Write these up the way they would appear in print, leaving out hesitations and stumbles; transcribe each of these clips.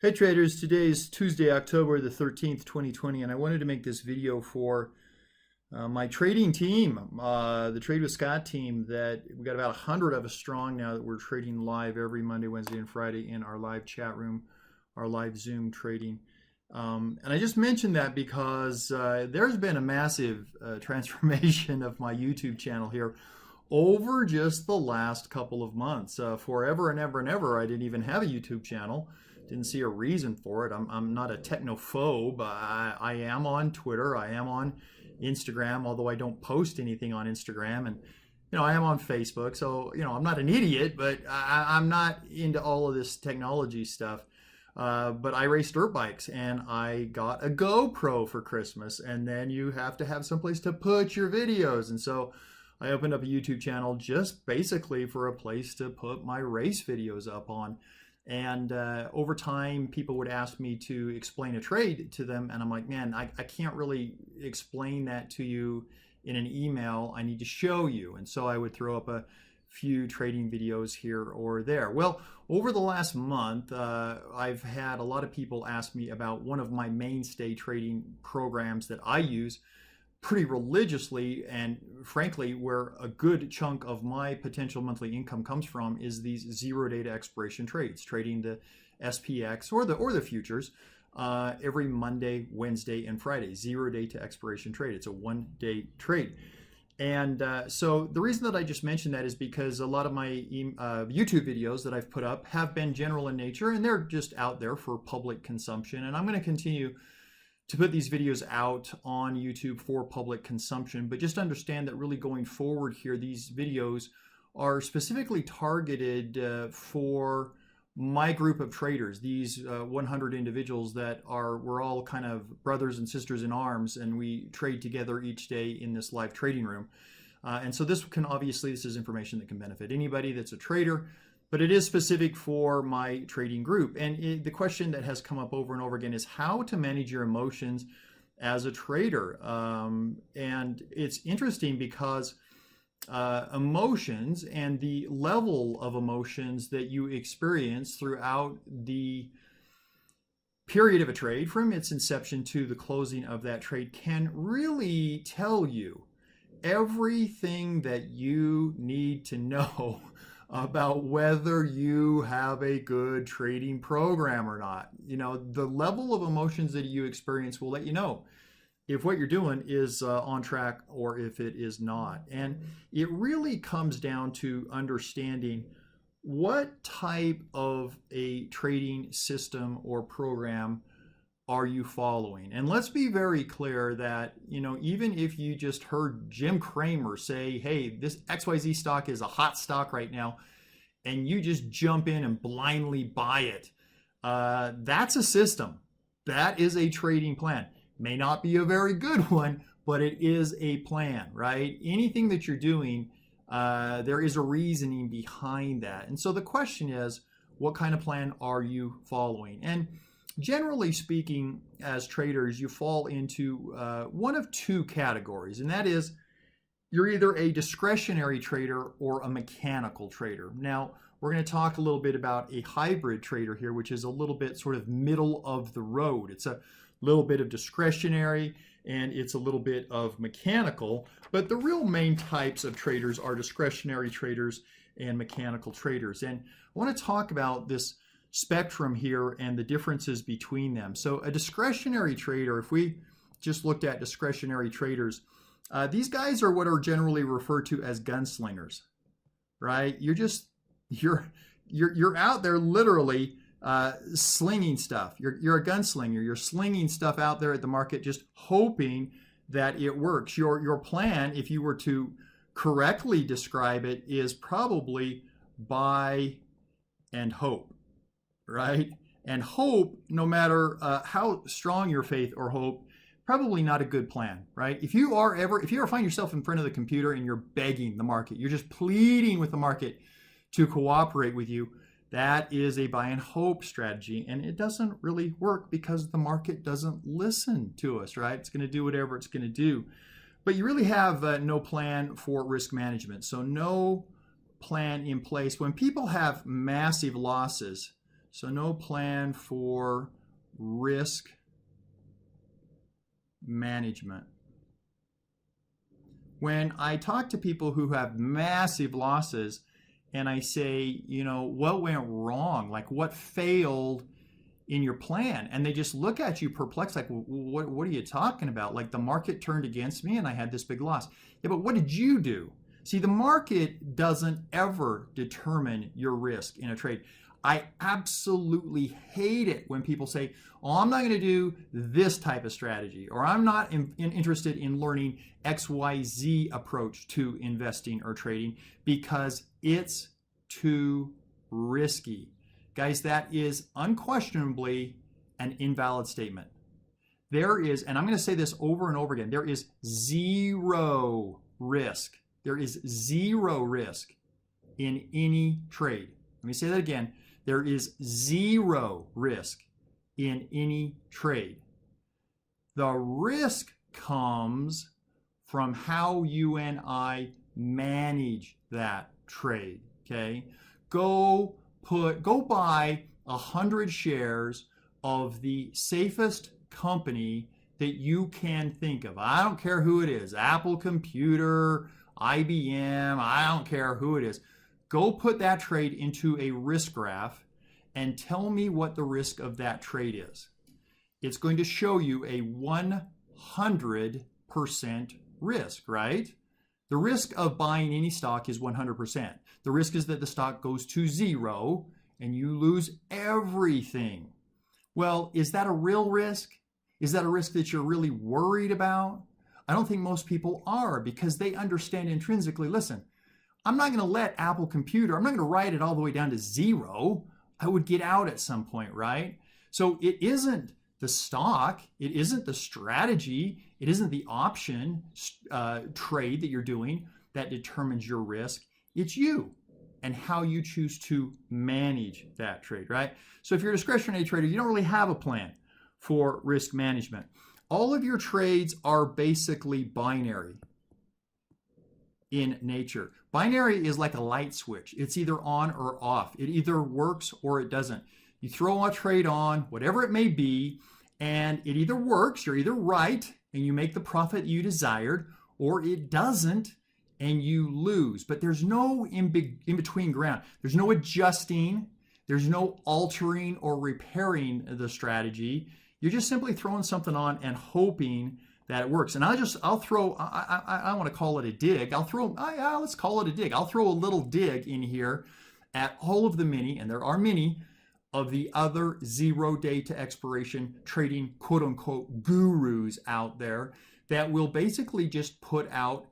Hey traders, today is Tuesday, October the 13th, 2020, and I wanted to make this video for my trading team, the Trade with Scott team. That we got about 100 of us strong now that we're trading live every Monday, Wednesday, and Friday in our live chat room, our live Zoom trading. And I just mentioned that because there's been a massive transformation of my YouTube channel here over just the last couple of months. Forever and ever and ever, I didn't even have a YouTube channel. Didn't see a reason for it. I'm not a technophobe. I am on Twitter. I am on Instagram, although I don't post anything on Instagram. And, I am on Facebook. So, I'm not an idiot, but I'm not into all of this technology stuff. But I race dirt bikes and I got a GoPro for Christmas. And then you have to have someplace to put your videos. And so I opened up a YouTube channel just basically for a place to put my race videos up on. And over time, people would ask me to explain a trade to them. And I'm like, man, I can't really explain that to you in an email. I need to show you. And so I would throw up a few trading videos here or there. Well, over the last month, I've had a lot of people ask me about one of my mainstay trading programs that I use pretty religiously, and frankly, where a good chunk of my potential monthly income comes from is these 0 day to expiration trades, trading the SPX or the futures every Monday, Wednesday, and Friday. 0 day to expiration trade. It's a 1 day trade. And so the reason that I just mentioned that is because a lot of my YouTube videos that I've put up have been general in nature, and they're just out there for public consumption. And I'm going to continue to put these videos out on YouTube for public consumption. But just understand that really going forward here, these videos are specifically targeted for my group of traders, these 100 individuals that we're all kind of brothers and sisters in arms, and we trade together each day in this live trading room. And so this is information that can benefit anybody that's a trader, but it is specific for my trading group. And the question that has come up over and over again is how to manage your emotions as a trader. And it's interesting because emotions and the level of emotions that you experience throughout the period of a trade, from its inception to the closing of that trade, can really tell you everything that you need to know about whether you have a good trading program or not. The level of emotions that you experience will let you know if what you're doing is on track or if it is not. And it really comes down to understanding what type of a trading system or program are you following. And let's be very clear that, even if you just heard Jim Cramer say, hey, this XYZ stock is a hot stock right now, and you just jump in and blindly buy it, that's a system. That is a trading plan. May not be a very good one, but it is a plan, right? Anything that you're doing, there is a reasoning behind that. And so the question is, what kind of plan are you following? And generally speaking, as traders, you fall into one of two categories, and that is you're either a discretionary trader or a mechanical trader. Now, we're going to talk a little bit about a hybrid trader here, which is a little bit sort of middle of the road. It's a little bit of discretionary and it's a little bit of mechanical, but the real main types of traders are discretionary traders and mechanical traders. And I want to talk about this spectrum here and the differences between them. So a discretionary trader, if we just looked at discretionary traders, these guys are what are generally referred to as gunslingers, right? You're out there literally slinging stuff. You're a gunslinger. You're slinging stuff out there at the market, just hoping that it works. Your plan, if you were to correctly describe it, is probably buy and hope. Right? And hope, no matter how strong your faith or hope, probably not a good plan, right? If you ever find yourself in front of the computer and you're begging the market, you're just pleading with the market to cooperate with you, that is a buy and hope strategy. And it doesn't really work because the market doesn't listen to us, right? It's going to do whatever it's going to do. But you really have no plan for risk management. So no plan in place. When people have massive losses, So no plan for risk management. When I talk to people who have massive losses and I say, what went wrong? Like what failed in your plan? And they just look at you perplexed, like, what are you talking about? Like the market turned against me and I had this big loss. Yeah, but what did you do? See, the market doesn't ever determine your risk in a trade. I absolutely hate it when people say, oh, I'm not going to do this type of strategy, or I'm not interested in learning XYZ approach to investing or trading because it's too risky. Guys, that is unquestionably an invalid statement. There is, and I'm going to say this over and over again, there is zero risk. There is zero risk in any trade. Let me say that again. There is zero risk in any trade. The risk comes from how you and I manage that trade, okay? Go buy 100 shares of the safest company that you can think of. I don't care who it is, Apple Computer, IBM, I don't care who it is. Go put that trade into a risk graph and tell me what the risk of that trade is. It's going to show you a 100% risk, right? The risk of buying any stock is 100%. The risk is that the stock goes to zero and you lose everything. Well, is that a real risk? Is that a risk that you're really worried about? I don't think most people are, because they understand intrinsically, listen, I'm not going to let Apple Computer, I'm not going to write it all the way down to zero. I would get out at some point, right? So it isn't the stock, it isn't the strategy, it isn't the option trade that you're doing that determines your risk. It's you and how you choose to manage that trade, right? So if you're a discretionary trader, you don't really have a plan for risk management. All of your trades are basically binary in nature. Binary is like a light switch. It's either on or off. It either works or it doesn't. You throw a trade on, whatever it may be, and it either works, you're either right, and you make the profit you desired, or it doesn't, and you lose. But there's no in-between ground. There's no adjusting. There's no altering or repairing the strategy. You're just simply throwing something on and hoping that it works. And I want to call it a dig. Let's call it a dig. I'll throw a little dig in here at all of the many, and there are many, of the other 0 day to expiration trading quote unquote gurus out there that will basically just put out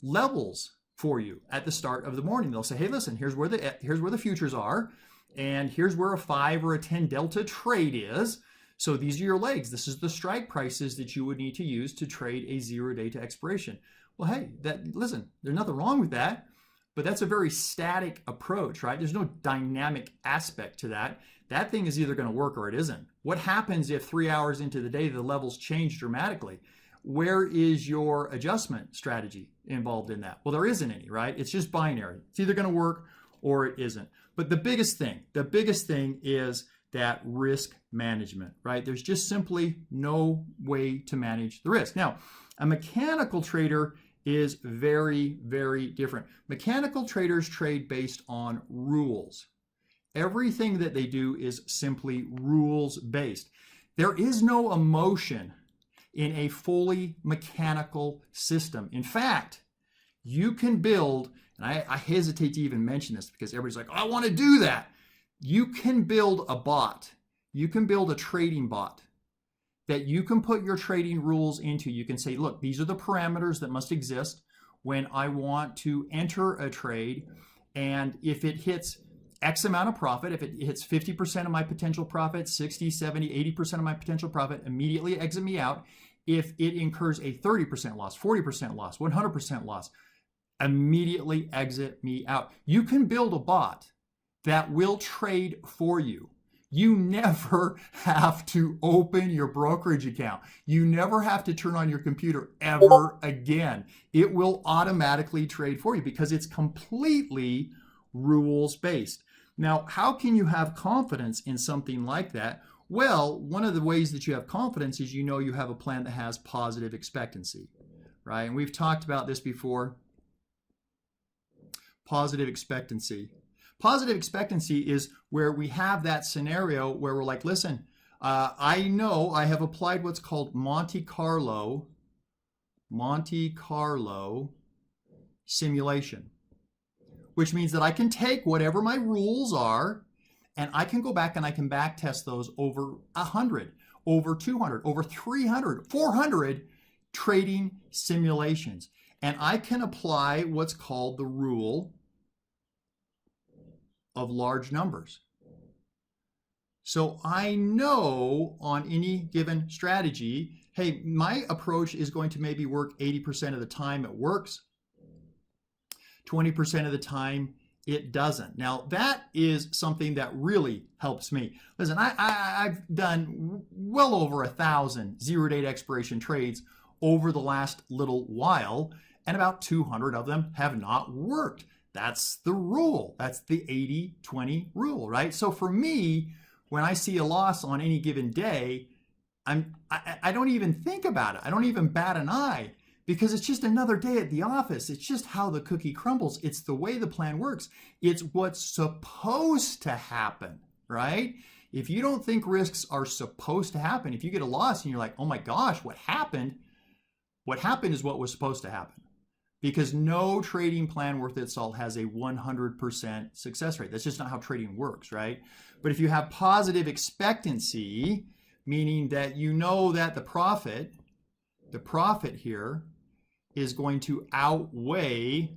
levels for you at the start of the morning. They'll say, hey, listen, here's where the futures are, and here's where a 5 or a 10 delta trade is. So these are your legs. This is the strike prices that you would need to use to trade a 0 day to expiration. Well, hey, listen, there's nothing wrong with that, but that's a very static approach, right? There's no dynamic aspect to that. That thing is either going to work or it isn't. What happens if 3 hours into the day, the levels change dramatically? Where is your adjustment strategy involved in that? Well, there isn't any, right? It's just binary. It's either going to work or it isn't. But the biggest thing is that risk management, right? There's just simply no way to manage the risk. Now, a mechanical trader is very, very different. Mechanical traders trade based on rules. Everything that they do is simply rules based. There is no emotion in a fully mechanical system. In fact, you can build, and I hesitate to even mention this because everybody's like, oh, I want to do that. You can build a bot. You can build a trading bot that you can put your trading rules into. You can say, look, these are the parameters that must exist when I want to enter a trade. And if it hits X amount of profit, if it hits 50% of my potential profit, 60, 70, 80% of my potential profit, immediately exit me out. If it incurs a 30% loss, 40% loss, 100% loss, immediately exit me out. You can build a bot that will trade for you. You never have to open your brokerage account. You never have to turn on your computer ever again. It will automatically trade for you because it's completely rules-based. Now, how can you have confidence in something like that? Well, one of the ways that you have confidence is you know you have a plan that has positive expectancy, right? And we've talked about this before. Positive expectancy. Positive expectancy is where we have that scenario where we're like, listen, I know I have applied what's called Monte Carlo simulation, which means that I can take whatever my rules are and I can go back and I can back test those over 100, over 200, over 300, 400 trading simulations. And I can apply what's called the rule of large numbers. So I know on any given strategy, hey, my approach is going to maybe work 80% of the time it works, 20% of the time it doesn't. Now that is something that really helps me. Listen, I've done well over 1,000 zero-date expiration trades over the last little while, and about 200 of them have not worked. That's the rule. That's the 80-20 rule, right? So for me, when I see a loss on any given day, I don't even think about it. I don't even bat an eye because it's just another day at the office. It's just how the cookie crumbles. It's the way the plan works. It's what's supposed to happen, right? If you don't think risks are supposed to happen, if you get a loss and you're like, oh my gosh, what happened? What happened is what was supposed to happen. Because no trading plan worth its salt has a 100% success rate. That's just not how trading works, right? But if you have positive expectancy, meaning that you know that the profit here is going to outweigh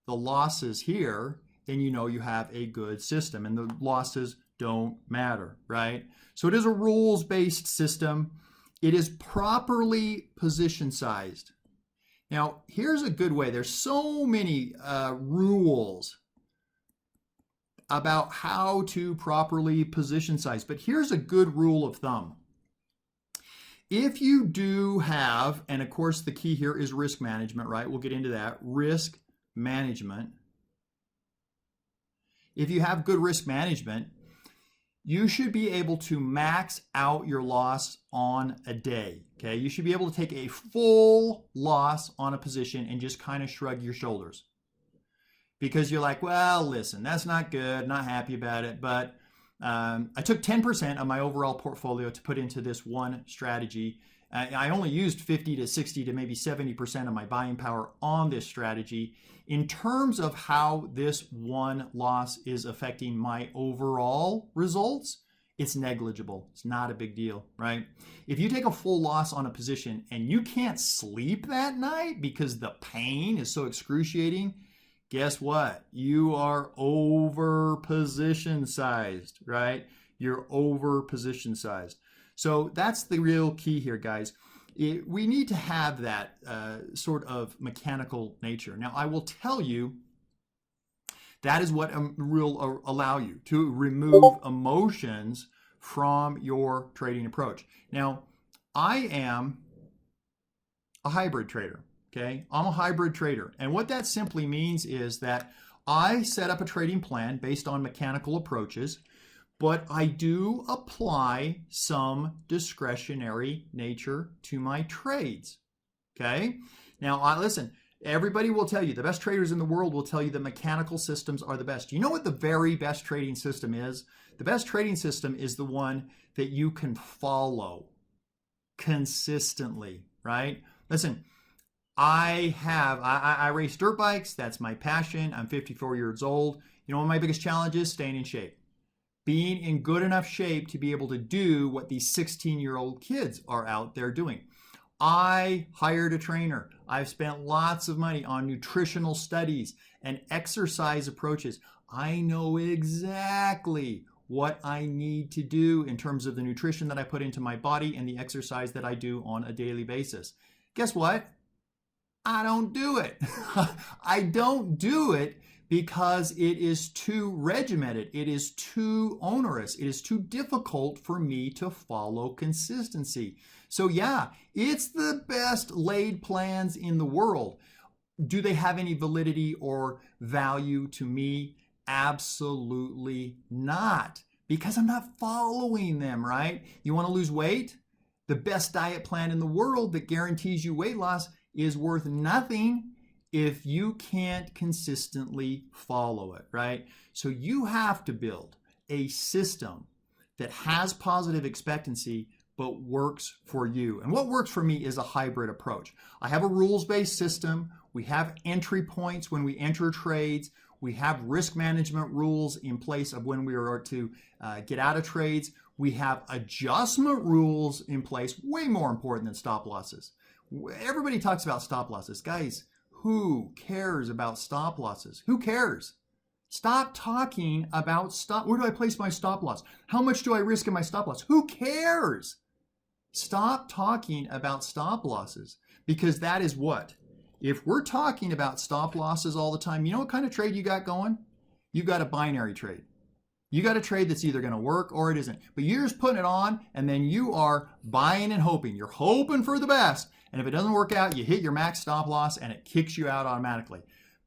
the losses here, then you know you have a good system and the losses don't matter, right? So it is a rules-based system. It is properly position sized. Now, here's a good way. There's so many rules about how to properly position size, but here's a good rule of thumb. If you do have, and of course the key here is risk management, right? We'll get into that. Risk management. If you have good risk management, you should be able to max out your loss on a day, okay? You should be able to take a full loss on a position and just kind of shrug your shoulders. Because you're like, well, listen, that's not good, not happy about it, but I took 10% of my overall portfolio to put into this one strategy. I only used 50 to 60 to maybe 70% of my buying power on this strategy. In terms of how this one loss is affecting my overall results, it's negligible. It's not a big deal, right? If you take a full loss on a position and you can't sleep that night because the pain is so excruciating, guess what? You are over position sized, right? You're over position sized. So that's the real key here, guys. We need to have that sort of mechanical nature. Now, I will tell you that is what will allow you to remove emotions from your trading approach. Now, I am a hybrid trader, okay? I'm a hybrid trader. And what that simply means is that I set up a trading plan based on mechanical approaches, but I do apply some discretionary nature to my trades, okay? Now, listen, everybody will tell you, the best traders in the world will tell you that mechanical systems are the best. You know what the very best trading system is? The best trading system is the one that you can follow consistently, right? Listen, I race dirt bikes. That's my passion. I'm 54 years old. You know, one of my biggest challenges, staying in shape. Being in good enough shape to be able to do what these 16-year-old kids are out there doing. I hired a trainer. I've spent lots of money on nutritional studies and exercise approaches. I know exactly what I need to do in terms of the nutrition that I put into my body and the exercise that I do on a daily basis. Guess what? I don't do it. I don't do it because it is too regimented. It is too onerous. It is too difficult for me to follow consistency. So yeah, it's the best laid plans in the world. Do they have any validity or value to me? Absolutely not, because I'm not following them, right? You want to lose weight? The best diet plan in the world that guarantees you weight loss is worth nothing if you can't consistently follow it, right? So you have to build a system that has positive expectancy but works for you. And what works for me is a hybrid approach. I have a rules-based system. We have entry points when we enter trades. We have risk management rules in place of when we are to get out of trades. We have adjustment rules in place, way more important than stop losses. Everybody talks about stop losses. Guys, who cares about stop losses? Who cares? Stop talking about stop. Where do I place my stop loss? How much do I risk in my stop loss? Who cares? Stop talking about stop losses, because that is what? If we're talking about stop losses all the time, you know what kind of trade you got going? You got a binary trade. You got a trade that's either going to work or it isn't. But you're just putting it on, and then you are buying and hoping. You're hoping for the best. And if it doesn't work out, you hit your max stop loss and it kicks you out automatically.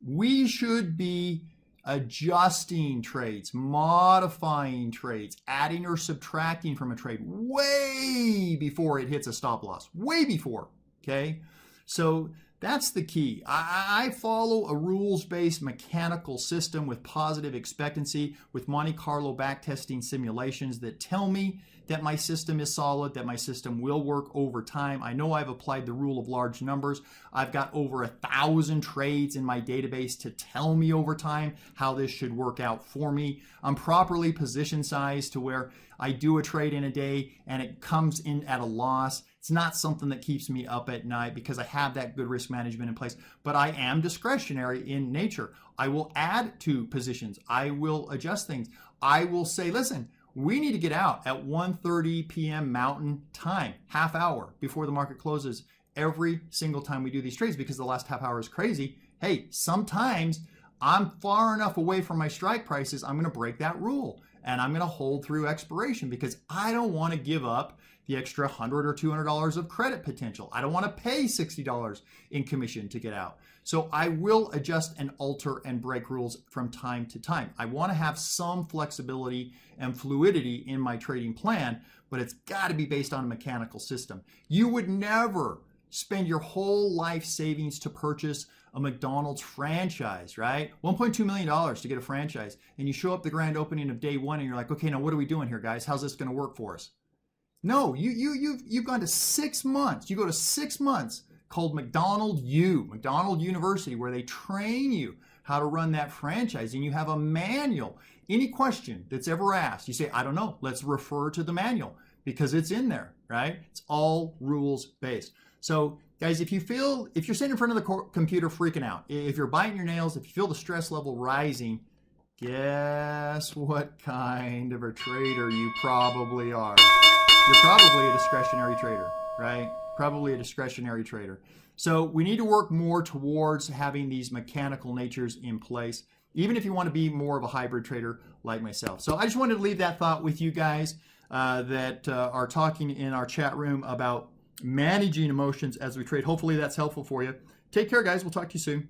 We should be adjusting trades, modifying trades, adding or subtracting from a trade way before it hits a stop loss, way before, okay? So that's the key. I follow a rules-based mechanical system with positive expectancy, with Monte Carlo backtesting simulations that tell me that my system is solid, that my system will work over time. I know I've applied the rule of large numbers. I've got over 1,000 trades in my database to tell me over time how this should work out for me. I'm properly position sized to where I do a trade in a day and it comes in at a loss. It's not something that keeps me up at night because I have that good risk management in place, but I am discretionary in nature. I will add to positions. I will adjust things. I will say, listen, we need to get out at 1:30 p.m. Mountain Time, half hour before the market closes every single time we do these trades, because the last half hour is crazy. Hey, sometimes I'm far enough away from my strike prices, I'm going to break that rule and I'm going to hold through expiration because I don't want to give up the extra $100 or $200 of credit potential. I don't want to pay $60 in commission to get out. So I will adjust and alter and break rules from time to time. I want to have some flexibility and fluidity in my trading plan, but it's got to be based on a mechanical system. You would never spend your whole life savings to purchase a McDonald's franchise, right? $1.2 million to get a franchise. And you show up the grand opening of day one and you're like, okay, now what are we doing here, guys? How's this going to work for us? No, you've gone to 6 months. You go to 6 months called McDonald University, where they train you how to run that franchise, and you have a manual. Any question that's ever asked, you say, I don't know, let's refer to the manual because it's in there, right? It's all rules based. So guys, if you're sitting in front of the computer freaking out, if you're biting your nails, if you feel the stress level rising, guess what kind of a trader you probably are. You're probably a discretionary trader, right? Probably a discretionary trader. So we need to work more towards having these mechanical natures in place, even if you want to be more of a hybrid trader like myself. So I just wanted to leave that thought with you guys that are talking in our chat room about managing emotions as we trade. Hopefully that's helpful for you. Take care, guys. We'll talk to you soon.